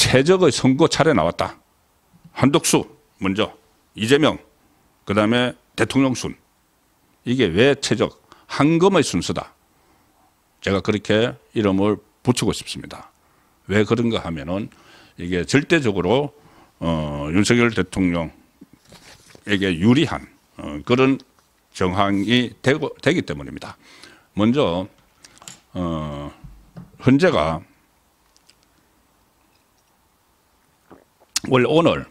최적의 선거 차례 나왔다. 한덕수 먼저, 이재명, 그 다음에 대통령 순. 이게 왜 최적? 황금의 순서다. 제가 그렇게 이름을 붙이고 싶습니다. 왜 그런가 하면은 이게 절대적으로 윤석열 대통령에게 유리한 그런 정황이 되기 때문입니다. 먼저 헌재가 원래 오늘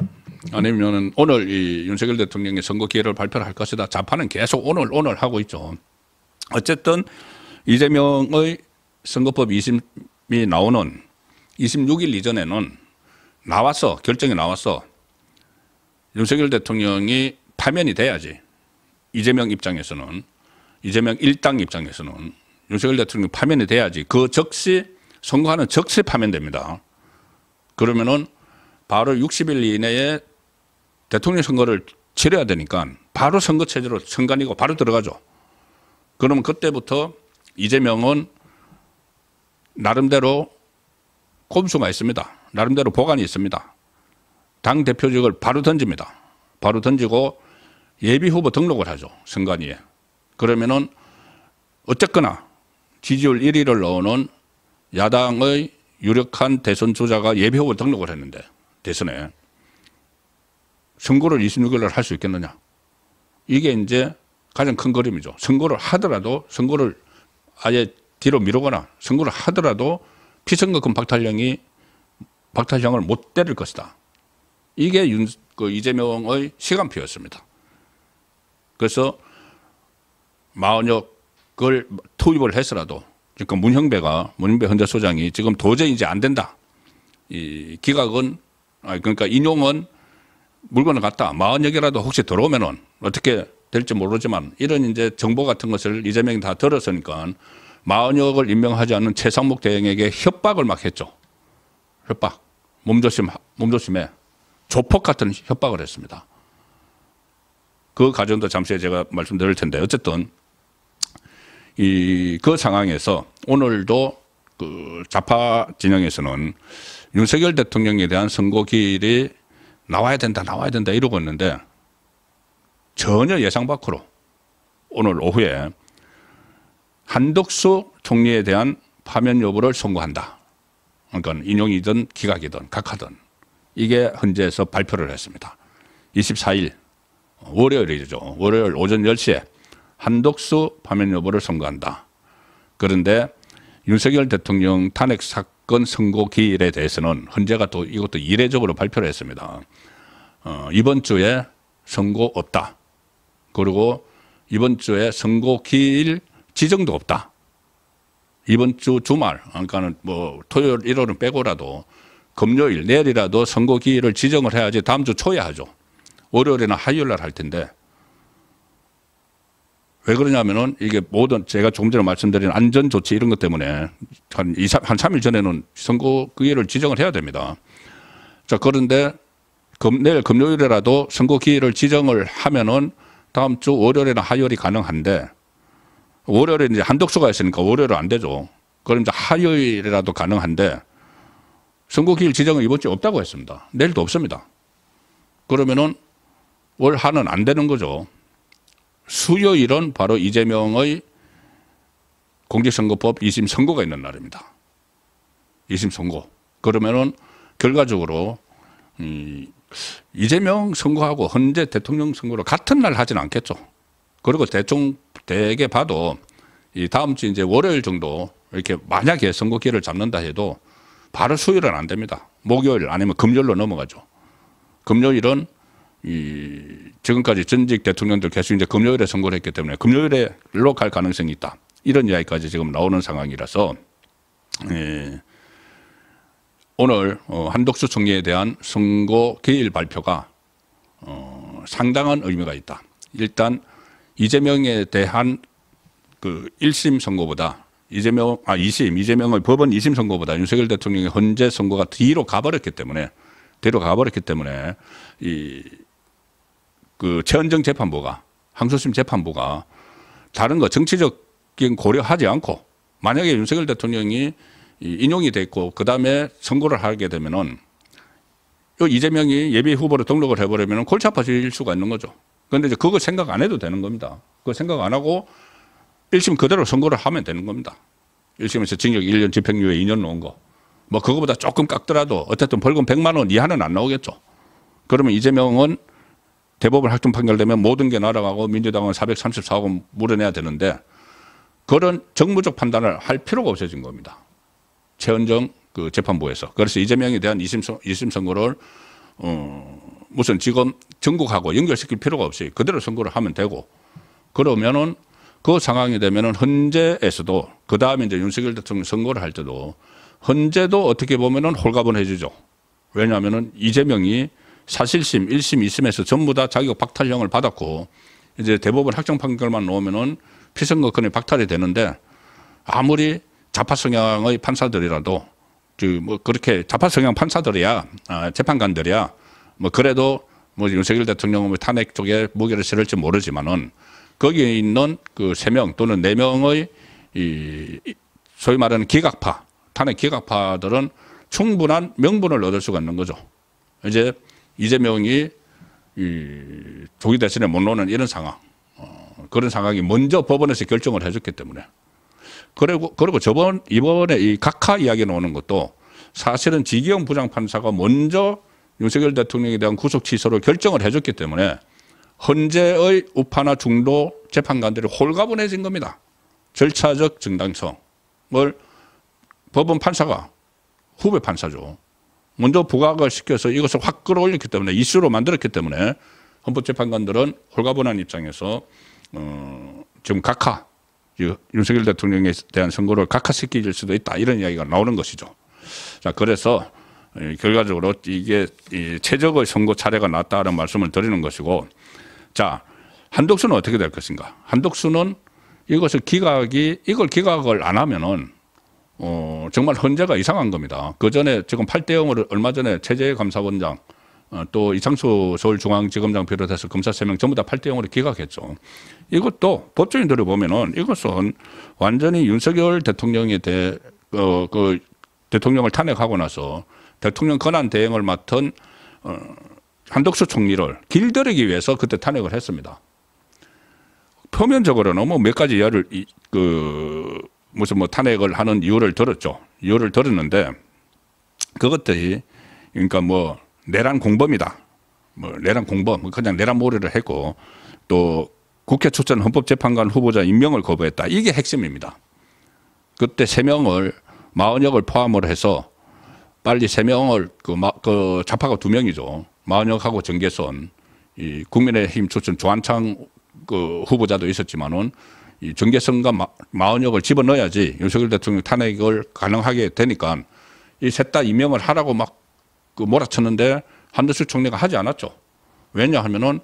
아니면 오늘 이 윤석열 대통령의 선거 기회를 발표를 할 것이다. 자판은 계속 오늘 하고 있죠. 어쨌든 이재명의 선거법 2심이 나오는 26일 이전에는 결정이 나와서 윤석열 대통령이 파면이 돼야지. 이재명 입장에서는, 이재명 일당 입장에서는 윤석열 대통령이 파면이 돼야지. 그 적시, 선거하는 적시 파면됩니다. 그러면은 바로 60일 이내에 대통령 선거를 치러야 되니까 바로 선거체제로 선관위가 바로 들어가죠. 그러면 그때부터 이재명은 나름대로 꼼수가 있습니다. 나름대로 보관이 있습니다. 당 대표직을 바로 던집니다. 바로 던지고 예비후보 등록을 하죠. 선관위에. 그러면은 어쨌거나 지지율 1위를 넣어놓은 야당의 유력한 대선 주자가 예비후보 등록을 했는데 대선에 선거를 26일 날 할 수 있겠느냐. 이게 이제 가장 큰 그림이죠. 선거를 하더라도 선거를 아예 뒤로 미루거나 선거를 하더라도 피선거권 박탈형을 못 때릴 것이다. 이게 이재명의 시간표였습니다. 그래서 마흔역을 투입을 해서라도 그러니까 문형배 헌재소장이 지금 도저히 이제 안 된다. 이 기각은 그러니까 인용은 물건을 갖다 마흔역이라도 혹시 들어오면은 어떻게 될지 모르지만 이런 이제 정보 같은 것을 이재명이 다 들었으니까 마흔역을 임명하지 않는 최상목 대행에게 협박을 막 했죠. 협박. 몸조심해. 조폭 같은 협박을 했습니다. 그 과정도 잠시 후에 제가 말씀드릴 텐데 어쨌든 그 상황에서 오늘도 그 좌파 진영에서는 윤석열 대통령에 대한 선거 기일이 나와야 된다 이러고 있는데 전혀 예상 밖으로 오늘 오후에 한덕수 총리에 대한 파면 여부를 선고한다. 그러니까 인용이든 기각이든 각하든 이게 헌재에서 발표를 했습니다. 24일 월요일이죠. 월요일 오전 10시에 한덕수 파면 여부를 선고한다. 그런데 윤석열 대통령 탄핵 사건 선고 기일에 대해서는 헌재가 또 이것도 이례적으로 발표를 했습니다. 이번 주에 선고 없다. 그리고 이번 주에 선고 기일 지정도 없다. 이번 주 주말, 그러니까는 뭐 토요일, 일요일은 빼고라도 금요일, 내일이라도 선거 기일을 지정을 해야지 다음 주 초에 하죠. 월요일이나 화요일 날 할 텐데. 왜 그러냐면은 이게 모든 제가 조금 전에 말씀드린 안전조치 이런 것 때문에 한 3일 전에는 선거 기일을 지정을 해야 됩니다. 자, 그런데 내일 금요일이라도 선거 기일을 지정을 하면은 다음 주 월요일이나 화요일이 가능한데 월요일에 이제 한덕수가 있으니까 월요일은 안 되죠. 그럼 이제 화요일이라도 가능한데 선거 기일 지정은 이번 주에 없다고 했습니다. 내일도 없습니다. 그러면은 월 하는 안 되는 거죠. 수요일은 바로 이재명의 공직선거법 2심 선고가 있는 날입니다. 2심 선고. 그러면은 결과적으로 이재명 선거하고 헌재 대통령 선거를 같은 날 하진 않겠죠. 그리고 대개 봐도 이 다음 주 이제 월요일 정도 이렇게 만약에 선거 기회를 잡는다 해도 바로 수요일은 안 됩니다. 목요일 아니면 금요일로 넘어가죠. 금요일은 지금까지 전직 대통령들 계속 이제 금요일에 선거를 했기 때문에 금요일로 갈 가능성이 있다. 이런 이야기까지 지금 나오는 상황이라서 오늘 한덕수 총리에 대한 선거 기일 발표가 상당한 의미가 있다. 일단 이재명에 대한 그 1심 선거보다 이재명의 법원 2심 선거보다 윤석열 대통령의 헌재 선거가 뒤로 가버렸기 때문에 그 최은정 재판부가 항소심 재판부가 다른 거 정치적인 고려하지 않고 만약에 윤석열 대통령이 인용이 돼 있고 그 다음에 선고를 하게 되면은 이재명이 예비 후보로 등록을 해버리면 골치 아파질 수가 있는 거죠. 그런데 이제 그거 생각 안 해도 되는 겁니다. 그거 생각 안 하고 1심 그대로 선고를 하면 되는 겁니다. 1심에서 징역 1년 집행유예 2년 놓은 거. 뭐 그거보다 조금 깎더라도 어쨌든 벌금 100만 원 이하는 안 나오겠죠. 그러면 이재명은 대법원 확정 판결되면 모든 게 날아가고 민주당은 434억 원 물어내야 되는데 그런 정무적 판단을 할 필요가 없어진 겁니다. 최은정 그 재판부에서. 그래서 이재명에 대한 2심 선고를 무슨 지금 전국하고 연결시킬 필요가 없이 그대로 선고를 하면 되고 그러면은 그 상황이 되면은 헌재에서도 그 다음에 이제 윤석열 대통령 선고를 할 때도 헌재도 어떻게 보면은 홀가분해지죠. 왜냐하면은 이재명이 사실심 1심, 2심에서 전부 다 자격 박탈령을 받았고 이제 대법원 확정 판결만 나오면은 피선거권이 박탈이 되는데 아무리 좌파 성향의 판사들이라도 뭐 그렇게 좌파 성향 판사들이야 재판관들이야 뭐 그래도 뭐 윤석열 대통령 탄핵 쪽에 무게를 실을지 모르지만은 거기에 있는 그 3명 또는 4명의 이 소위 말하는 기각파, 탄핵 기각파들은 충분한 명분을 얻을 수가 있는 거죠. 이제 이재명이 조기 대선에 못 나오는 이런 상황, 그런 상황이 먼저 법원에서 결정을 해줬기 때문에. 그리고 이번에 이 각하 이야기 나오는 것도 사실은 지기영 부장판사가 먼저 윤석열 대통령에 대한 구속 취소를 결정을 해줬기 때문에 헌재의 우파나 중도 재판관들이 홀가분해진 겁니다. 절차적 정당성을 법원 판사가 후배 판사죠. 먼저 부각을 시켜서 이것을 확 끌어올렸기 때문에 이슈로 만들었기 때문에 헌법재판관들은 홀가분한 입장에서 지금 각하 윤석열 대통령에 대한 선고를 각하시킬 수도 있다 이런 이야기가 나오는 것이죠. 자 그래서 결과적으로 이게 최적의 선고 차례가 났다는 말씀을 드리는 것이고 자 한덕수는 어떻게 될 것인가? 한덕수는 이걸 기각을 안 하면은 정말 헌재가 이상한 겁니다. 그 전에 지금 8대 0으로 얼마 전에 최재해 감사원장 또 이창수 서울중앙지검장 비롯해서 검사 3명 전부 다 8대 0으로 기각했죠. 이것도 법조인들이 보면은 이것은 완전히 윤석열 대통령에 대해 그 대통령을 탄핵하고 나서 대통령 권한 대행을 맡은 한덕수 총리를 길들이기 위해서 그때 탄핵을 했습니다. 표면적으로는 뭐 몇 가지 이유를 무슨 뭐 탄핵을 하는 이유를 들었죠. 이유를 들었는데 그것들이 그러니까 뭐 내란 공범이다. 뭐 내란 공범 그냥 내란 몰이를 했고 또 국회 출전 헌법재판관 후보자 임명을 거부했다. 이게 핵심입니다. 그때 3명을 마은혁을 포함을 해서 빨리 3명을 그 좌파가 2명이죠. 마은혁하고 정계선 이 국민의힘 출신 조한창 그 후보자도 있었지만은 이 정계선과 마은혁을 집어넣어야지 윤석열 대통령 탄핵을 가능하게 되니까 이 셋 다 임명을 하라고 막 그 몰아쳤는데 한덕수 총리가 하지 않았죠. 왜냐하면은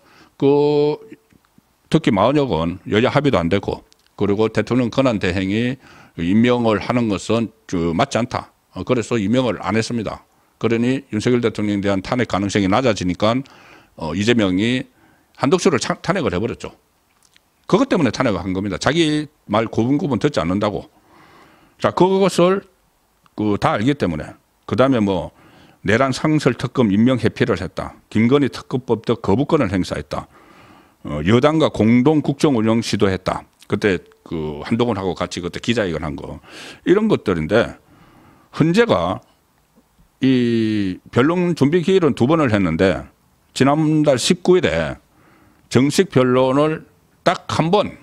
특히 마은혁은 여야 합의도 안 되고 그리고 대통령 권한 대행이 임명을 하는 것은 맞지 않다. 그래서 임명을 안 했습니다. 그러니 윤석열 대통령에 대한 탄핵 가능성이 낮아지니까 이재명이 한덕수를 탄핵을 해버렸죠. 그것 때문에 탄핵을 한 겁니다. 자기 말 고분고분 듣지 않는다고. 자, 그것을 다 알기 때문에. 그 다음에 뭐, 내란 상설 특검 임명 회피를 했다. 김건희 특검법도 거부권을 행사했다. 여당과 공동 국정 운영 시도했다. 그때 한동훈하고 같이 그때 기자회견 한 거. 이런 것들인데, 헌재가 이 변론 준비 기일은 2번을 했는데, 지난달 19일에 정식 변론을 딱 한 번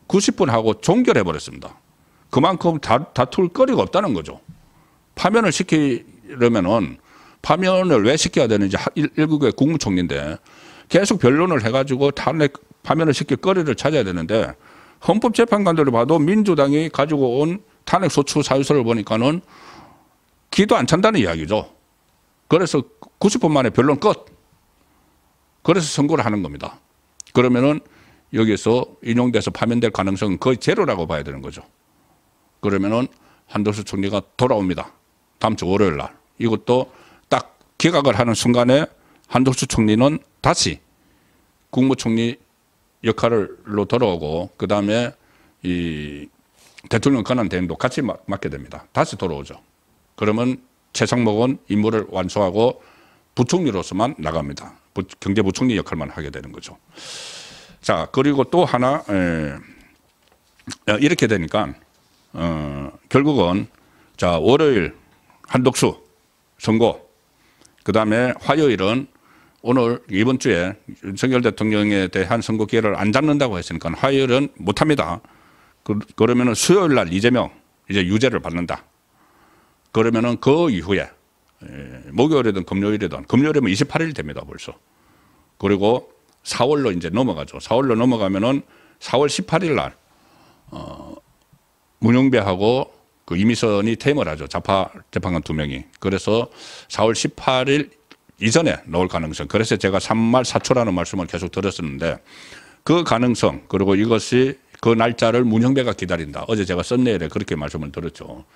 90분 하고 종결해 버렸습니다. 그만큼 다툴 거리가 없다는 거죠. 파면을 시키려면은 파면을 왜 시켜야 되는지 1국의 국무총리인데 계속 변론을 해가지고 파면을 시킬 거리를 찾아야 되는데 헌법재판관들을 봐도 민주당이 가지고 온 탄핵 소추 사유서를 보니까는 기도 안 찬다는 이야기죠. 그래서 90분 만에 변론 끝. 그래서 선고를 하는 겁니다. 그러면은 여기서 인용돼서 파면될 가능성은 거의 제로라고 봐야 되는 거죠. 그러면은 한덕수 총리가 돌아옵니다. 다음 주 월요일 날. 이것도 딱 기각을 하는 순간에 한덕수 총리는 다시 국무총리 역할로 돌아오고 그 다음에 이 대통령 권한 대행도 같이 맡게 됩니다. 다시 돌아오죠. 그러면 최상목은 임무를 완수하고 부총리로서만 나갑니다. 경제부총리 역할만 하게 되는 거죠. 자, 그리고 또 하나 이렇게 되니까 결국은 자, 월요일 한독수 선고, 그다음에 화요일은 오늘 이번 주에 윤석열 대통령에 대한 선거 기회를 안 잡는다고 했으니까 화요일은 못합니다. 그러면은 수요일 날 이재명 이제 유죄를 받는다. 그러면은 그 이후에 목요일이든 금요일이든, 금요일이면 28일 됩니다 벌써. 그리고 4월로 이제 넘어가죠. 4월로 넘어가면은 4월 18일 날 문영배하고 그 이미선이 퇴임을 하죠. 좌파 재판관 2명이. 그래서 4월 18일 이전에 나올 가능성. 그래서 제가 3말 4초라는 말씀을 계속 드렸었는데 그 가능성, 그리고 이것이 그 날짜를 문영배가 기다린다. 어제 제가 썬네일에 그렇게 말씀을 드렸죠.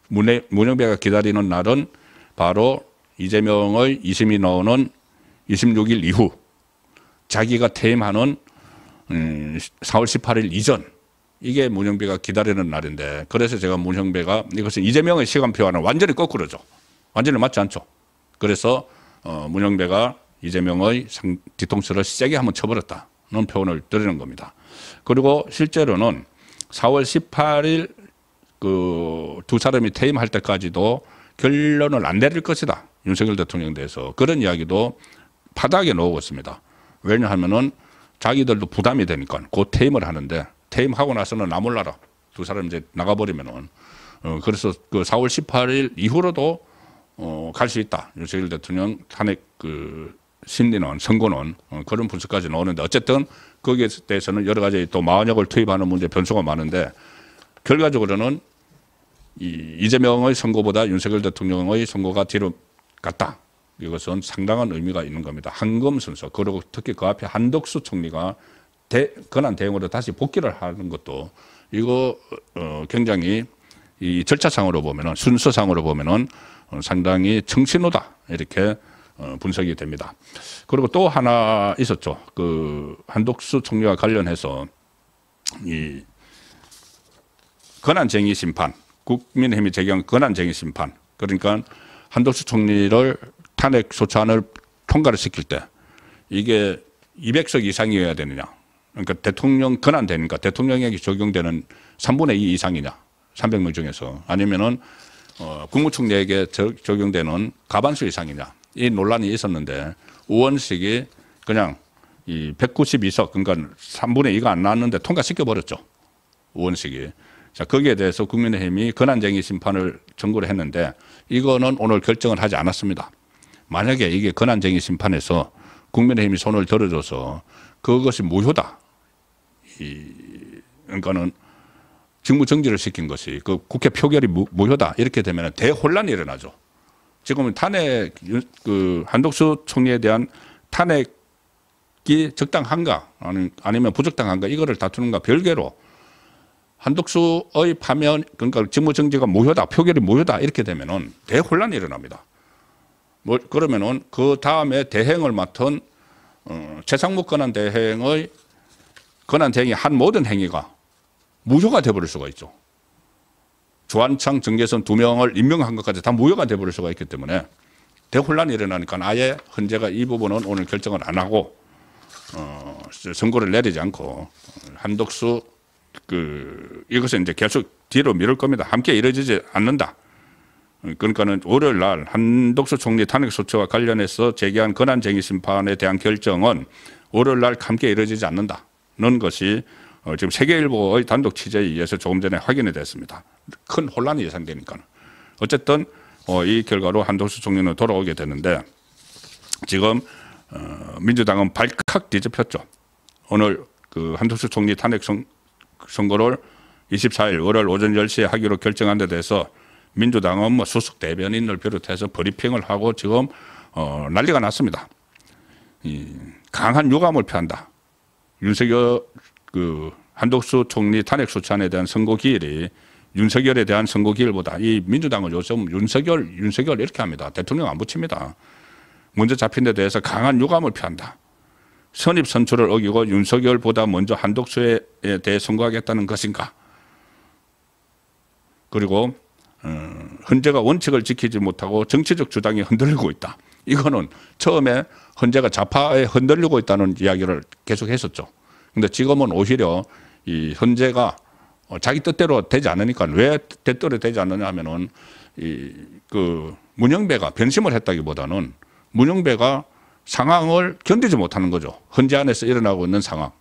문영배가 기다리는 날은 바로 이재명의 2심이 나오는 26일 이후 자기가 퇴임하는 4월 18일 이전, 이게 문영배가 기다리는 날인데, 그래서 제가 문영배가 이것은 이재명의 시간표와는 완전히 거꾸로죠. 완전히 맞지 않죠. 그래서 문영배가 이재명의 뒤통수를 세게 한번 쳐버렸다는 표현을 드리는 겁니다. 그리고 실제로는 4월 18일 그 두 사람이 퇴임할 때까지도 결론을 안 내릴 것이다. 윤석열 대통령에 대해서. 그런 이야기도 바닥에 놓고 있습니다. 왜냐하면은 자기들도 부담이 되니까 곧 퇴임을 하는데, 퇴임하고 나서는 나 몰라라. 두 사람 이제 나가버리면은. 그래서 그 4월 18일 이후로도 갈 수 있다. 윤석열 대통령 탄핵 그 심리는, 선고는 그런 분석까지 나오는데, 어쨌든 거기에 대해서는 여러 가지 또 마흔역을 투입하는 문제 변수가 많은데, 결과적으로는 이재명의 선고보다 윤석열 대통령의 선고가 뒤로 갔다. 이것은 상당한 의미가 있는 겁니다. 한검 순서, 그리고 특히 그 앞에 한덕수 총리가 권한 대행으로 다시 복귀를 하는 것도 이거 굉장히 이 절차상으로 보면은, 순서상으로 보면은 상당히 청신호다, 이렇게 분석이 됩니다. 그리고 또 하나 있었죠. 그 한덕수 총리와 관련해서 이 권한쟁의 심판, 국민의힘이 제기한 권한쟁의 심판, 그러니까 한덕수 총리를 탄핵 소추안을 통과를 시킬 때 이게 200석 이상이어야 되느냐, 그러니까 대통령 권한되니까 대통령에게 적용되는 3분의 2 이상이냐, 300명 중에서, 아니면은 국무총리에게 적용되는 과반수 이상이냐, 이 논란이 있었는데 의원식이 그냥 이 192석, 그러니까 3분의 2가 안 나왔는데 통과시켜 버렸죠, 의원식이. 자, 거기에 대해서 국민의힘이 권한쟁의 심판을 청구를 했는데 이거는 오늘 결정을 하지 않았습니다. 만약에 이게 권한쟁의 심판에서 국민의힘이 손을 들어줘서 그것이 무효다, 그러니까는 직무정지를 시킨 것이 그 국회 표결이 무효다, 이렇게 되면 대혼란이 일어나죠. 지금은 탄핵, 그 한덕수 총리에 대한 탄핵이 적당한가 아니면 부적당한가, 이거를 다투는가 별개로 한덕수의 파면, 그러니까 직무정지가 무효다, 표결이 무효다, 이렇게 되면은 대혼란이 일어납니다. 뭐 그러면은 그 다음에 대행을 맡은 최상무 권한 대행의 권한 대행이 한 모든 행위가 무효가 되어버릴 수가 있죠. 조한창, 정계선 2명을 임명한 것까지 다 무효가 되어버릴 수가 있기 때문에 대혼란이 일어나니까 아예 헌재가 이 부분은 오늘 결정을 안 하고 선고를 내리지 않고 한덕수 이것은 이제 계속 뒤로 미룰 겁니다. 함께 이루어지지 않는다. 그러니까는 월요일 날 한덕수 총리 탄핵 소추와 관련해서 제기한 권한쟁의 심판에 대한 결정은 월요일 날 함께 이루어지지 않는다는 것이 지금 세계일보의 단독 취재에 의해서 조금 전에 확인이 됐습니다. 큰 혼란이 예상되니까는. 어쨌든 이 결과로 한덕수 총리는 돌아오게 되는데, 지금 민주당은 발칵 뒤집혔죠. 오늘 그 한덕수 총리 탄핵 선고를 24일 월요일 오전 10시에 하기로 결정한 데 대해서 민주당은 뭐 수석 대변인을 비롯해서 브리핑을 하고 지금 난리가 났습니다. 강한 유감을 표한다. 윤석열 한덕수 총리 탄핵 소추안에 대한 선고 기일이 윤석열에 대한 선고 기일보다, 이 민주당은 요즘 윤석열 이렇게 합니다. 대통령 안 붙입니다. 문제 잡힌 데 대해서 강한 유감을 표한다. 선입 선출을 어기고 윤석열보다 먼저 한덕수에 대해 선고하겠다는 것인가. 그리고 헌재가 원칙을 지키지 못하고 정치적 주장이 흔들리고 있다. 이거는 처음에 헌재가 좌파에 흔들리고 있다는 이야기를 계속 했었죠. 근데 지금은 오히려 이 헌재가 자기 뜻대로 되지 않으니까 왜 뜻대로 되지 않느냐 하면은 그 문영배가 변심을 했다기보다는 문영배가 상황을 견디지 못하는 거죠. 헌재 안에서 일어나고 있는 상황.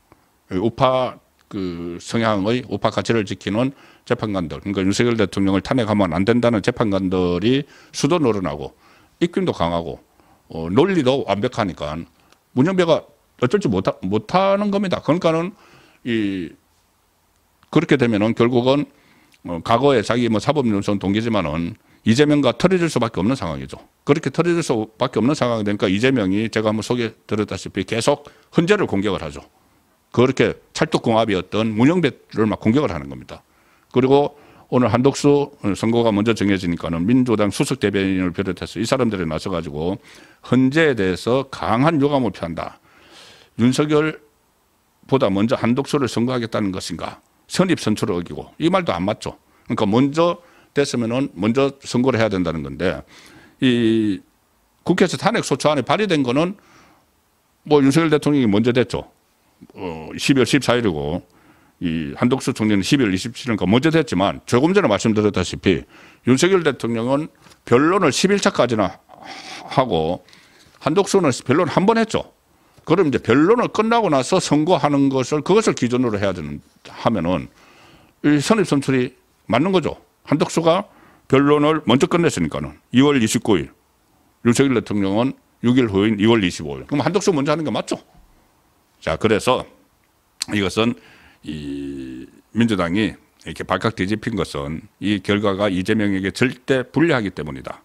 우파 그 성향의 우파 가치를 지키는 재판관들, 그러니까 윤석열 대통령을 탄핵하면 안 된다는 재판관들이 수도 늘어나고 입김도 강하고 논리도 완벽하니까 문영배가 어쩔 줄 못하는 겁니다. 그러니까는 그렇게 되면은 결국은 과거에 자기 뭐 사법연수원 동기지만은 이재명과 털어질 수밖에 없는 상황이죠. 그렇게 털어질 수밖에 없는 상황이 되니까 이재명이 제가 한번 소개 드렸다시피 계속 헌재를 공격을 하죠. 그렇게 찰떡궁합이었던 문영배를 막 공격을 하는 겁니다. 그리고 오늘 한덕수 선거가 먼저 정해지니까는 민주당 수석 대변인을 비롯해서 이 사람들이 나서가지고 헌재에 대해서 강한 유감을 표한다. 윤석열보다 먼저 한덕수를 선거하겠다는 것인가? 선입 선출을 어기고 이 말도 안 맞죠. 그러니까 먼저 됐으면은 먼저 선거를 해야 된다는 건데 이 국회에서 탄핵 소추안이 발의된 거는 뭐 윤석열 대통령이 먼저 됐죠. 12월 14일이고 이 한덕수 총리는 12월 27일이니까 먼저 됐지만 조금 전에 말씀드렸다시피 윤석열 대통령은 변론을 10일차까지나 하고 한덕수는 변론 한 번 했죠. 그럼 이제 변론을 끝나고 나서 선거하는 그것을 기준으로 해야 하면은 이 선입선출이 맞는 거죠. 한덕수가 변론을 먼저 끝냈으니까는 2월 29일, 윤석열 대통령은 6일 후인 2월 25일. 그럼 한덕수 먼저 하는 게 맞죠. 자, 그래서 이것은 이 민주당이 이렇게 발칵 뒤집힌 것은 이 결과가 이재명에게 절대 불리하기 때문이다.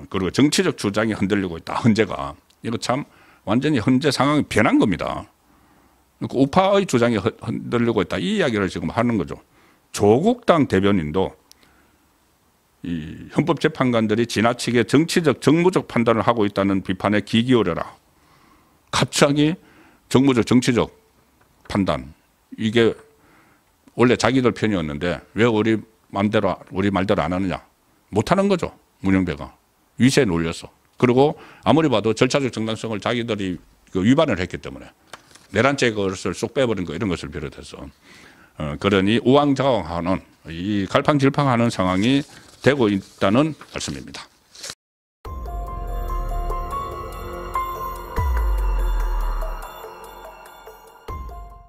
그리고 정치적 주장이 흔들리고 있다. 헌재가. 이거 참 완전히 헌재 상황이 변한 겁니다. 그러니까 우파의 주장이 흔들리고 있다. 이 이야기를 지금 하는 거죠. 조국 당 대변인도 이 헌법재판관들이 지나치게 정치적 정무적 판단을 하고 있다는 비판에 귀 기울여라. 갑자기 정무적 정치적 판단, 이게 원래 자기들 편이었는데 왜 우리 말대로 안 하느냐. 못하는 거죠. 문영배가 위세에 놀려서. 그리고 아무리 봐도 절차적 정당성을 자기들이 위반을 했기 때문에 내란죄 것을 쏙 빼버린 거 이런 것을 비롯해서 그러니 우왕좌왕하는 이 갈팡질팡하는 상황이 되고 있다는 말씀입니다.